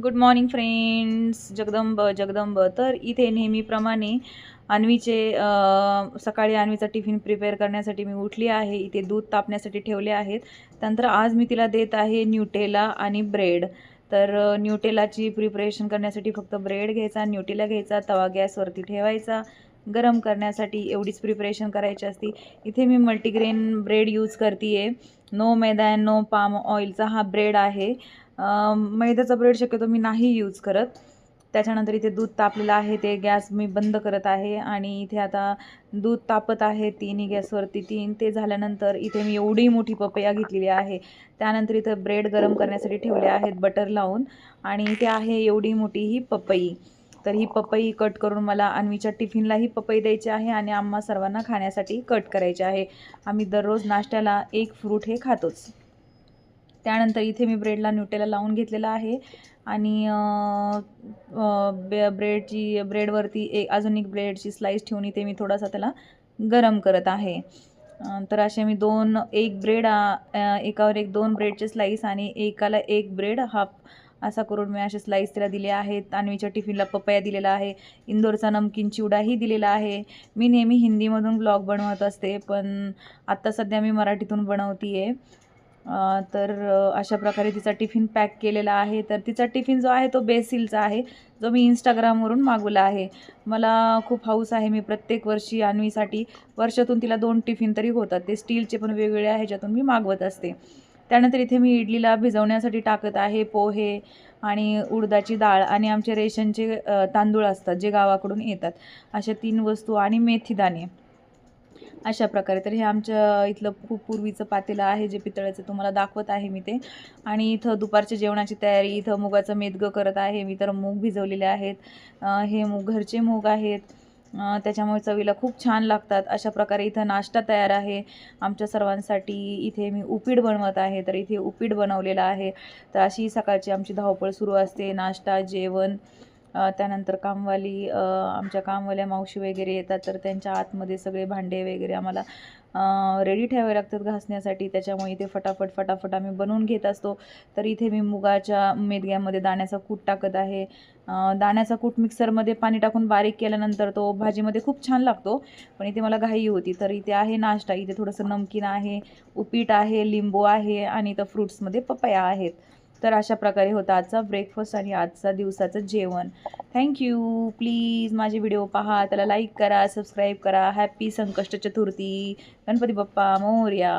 Good morning friends. Jagdamb Jagdamb. तर इथे नेहमीप्रमाणे अन्वीचे सकाळी अन्वीचा टिफिन प्रिपेअर करण्यासाठी मी उठली आहे. इथे दूध तापण्यासाठी ठेवले आहेत. त्यानंतर आज मी तिला देत आहे न्यूटेला आणि ब्रेड. तर न्यूटेलाची प्रिपरेशन करण्यासाठी फक्त ब्रेड घ्यायचा, न्यूटेला घ्यायचा, तवा गॅसवरती ठेवायचा, गरम करण्यासाठी एवढीच प्रिपरेशन करायची असती. इथे मी मल्टीग्रेन ब्रेड यूज करते आहे. नो मैदा नो पाम ऑइलचा हा ब्रेड आहे. मैद्याचा ब्रेड शक्यतो मी नाही यूज करत. त्याच्यानंतर इथे दूध तापलेलं आहे, ते गॅस मी बंद करत आहे आणि इथे आता दूध तापत आहे तिन्ही गॅसवरती 3. ते झाल्यानंतर इथे मी एवढी मोठी पपया घेतलेली आहे. त्यानंतर इथं ब्रेड गरम करण्यासाठी ठेवले आहेत बटर लावून आणि इथे आहे एवढी मोठी ही पपई. तर ही पपई कट करून मला अन्वीच्या टिफिनलाही पपई द्यायची आहे आणि आम्हा सर्वांना खाण्यासाठी कट करायचे आहे. आम्ही दररोज नाश्त्याला एक फ्रूट हे खातोच. त्यानंतर इथे मी ब्रेडला न्यूटेला लावून घेतलेला आहे आणि ब्रेडवरती अजून एक ब्रेडची स्लाईस ठेवून इथे मी थोडासा त्याला गरम करत आहे. तर असे मी एक ब्रेड एकावर एक 2 ब्रेडचे स्लाईस आणि एकाला एक ब्रेड हाफ असा करून मी असे स्लाईस त्याला दिले आहेत. अन्वीच्या टिफिनला पपया दिलेला आहे. इंदोरचा नमकीन चिवडाही दिलेला आहे. मी नेहमी हिंदीमधून ब्लॉग बनवत असते, पण आत्ता सध्या मी मराठीतून बनवते आहे. तर अशा प्रकारे तिचा टिफिन पॅक केलेला आहे. तर तिचा टिफिन जो आहे तो बेसिलचा आहे, जो मी इंस्टाग्रामवरून मागवला आहे. मला खूप हौस आहे, मी प्रत्येक वर्षी अन्वीसाठी वर्षातून तिला 2 टिफिन तरी होतात. ते स्टीलचे पण वेगवेगळे आहे, ज्यातून मी मागवत असते. त्यानंतर इथे मी इडलीला भिजवण्यासाठी टाकत आहे पोहे आणि उडदाची डाळ आणि आमचे रेशनचे तांदूळ असतात जे गावाकडून येतात, अशा 3 वस्तू आणि मेथीदाणे अशा प्रकारे. तर हे आमच्या इथलं खूप पूर्वीचं पातेलं आहे जे पितळाचं, तुम्हाला दाखवत आहे मी ते. आणि इथं दुपारच्या जेवणाची तयारी. इथं मुगाचं मेदगं करत आहे मी. तर मूग भिजवलेले आहेत. हे मूग घरचे मूग आहेत, त्याच्यामुळे चवीला खूप छान लागतात. अशा प्रकारे इथं नाश्ता तयार आहे आमच्या सर्वांसाठी. इथे मी उपीट बनवत आहे, तर इथे उपीट बनवलेलं आहे. तर अशी सकाळची आमची धावपळ सुरू असते. नाश्ता, जेवण, त्यानंतर आमच्या कामवाल्या मावशी वगैरे येतात, तर त्यांच्या आतमध्ये सगळे भांडे वगैरे आम्हाला रेडी ठेवावे लागतात घासण्यासाठी. त्याच्यामुळे इथे फटाफट आम्ही बनवून घेत असतो. तर इथे मी मुगाच्या मेदग्यामध्ये दाण्याचा कूट टाकत आहे. दाण्याचा कूट मिक्सरमध्ये पाणी टाकून बारीक केल्यानंतर तो भाजीमध्ये खूप छान लागतो, पण इथे मला घाई होती. तर इथे आहे नाश्ता. इथे थोडंसं नमकीन आहे, उपीट आहे, लिंबू आहे आणि इथं फ्रूट्समध्ये पपया आहेत. तर अशा प्रकारे होता आजचा ब्रेकफास्ट आणि आजचा दिवसाचं जेवण. थँक्यू. प्लीज माझे व्हिडिओ पहा, त्याला लाईक करा, सबस्क्राईब करा. हॅपी संकष्ट चतुर्थी. गणपती बाप्पा मोरया.